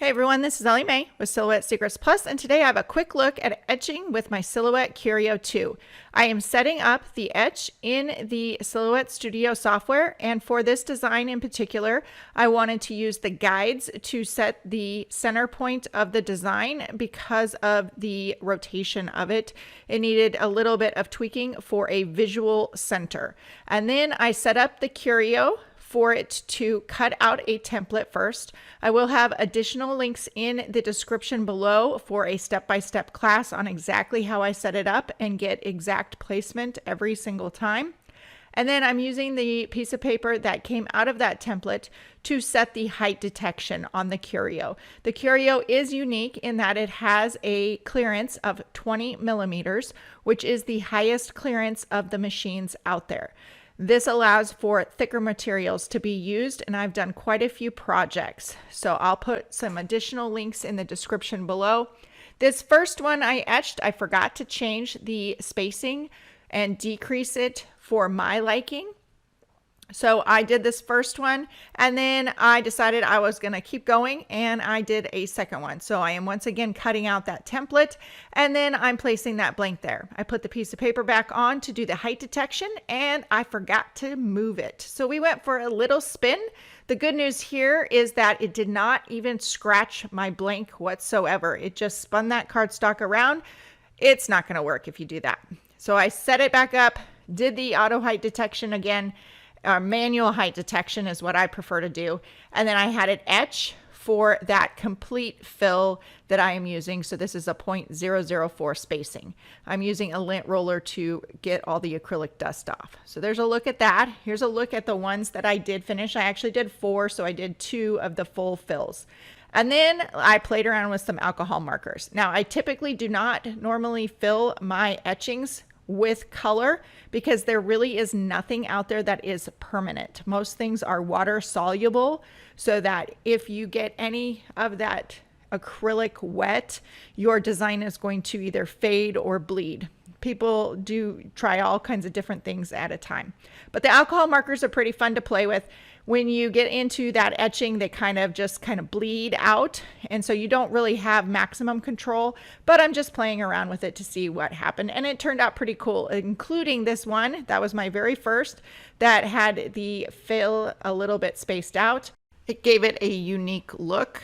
Hey everyone, this is Ellie Mae with Silhouette Secrets Plus, and today I have a quick look at etching with my Silhouette Curio 2. I am setting up the etch in the Silhouette Studio software, and for this design in particular, I wanted to use the guides to set the center point of the design because of the rotation of it. It needed a little bit of tweaking for a visual center. And then I set up the Curio for it to cut out a template first. I will have additional links in the description below for a step-by-step class on exactly how I set it up and get exact placement every single time. And then I'm using the piece of paper that came out of that template to set the height detection on the Curio. The Curio is unique in that it has a clearance of 20 millimeters, which is the highest clearance of the machines out there. This allows for thicker materials to be used, and I've done quite a few projects. So I'll put some additional links in the description below. This first one I etched, I forgot to change the spacing and decrease it for my liking. So I did this first one, and then I decided I was going to keep going, and I did a second one. So I am once again cutting out that template, and then I'm placing that blank there. I put the piece of paper back on to do the height detection, and I forgot to move it. So we went for a little spin. The good news here is that it did not even scratch my blank whatsoever. It just spun that cardstock around. It's not going to work if you do that. So I set it back up, did the auto height detection again. Manual height detection is what I prefer to do. And then I had it etch for that complete fill that I am using. So this is a 0.004 spacing. I'm using a lint roller to get all the acrylic dust off. So there's a look at that. Here's a look at the ones that I did finish. I actually did 4, so I did 2 of the full fills. And then I played around with some alcohol markers. Now I typically do not normally fill my etchings with color because there really is nothing out there that is permanent. Most things are water soluble, so that if you get any of that acrylic wet, your design is going to either fade or bleed. People do try all kinds of different things at a time. But the alcohol markers are pretty fun to play with. When you get into that etching, they kind of bleed out. And so you don't really have maximum control, but I'm just playing around with it to see what happened. And it turned out pretty cool, including this one. That was my very first that had the fill a little bit spaced out. It gave it a unique look.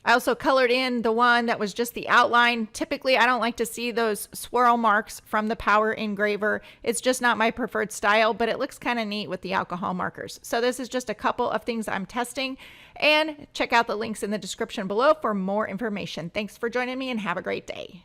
I also colored in the one that was just the outline. Typically, I don't like to see those swirl marks from the Power Engraver. It's just not my preferred style, but it looks kind of neat with the alcohol markers. So this is just a couple of things I'm testing, and check out the links in the description below for more information. Thanks for joining me, and have a great day.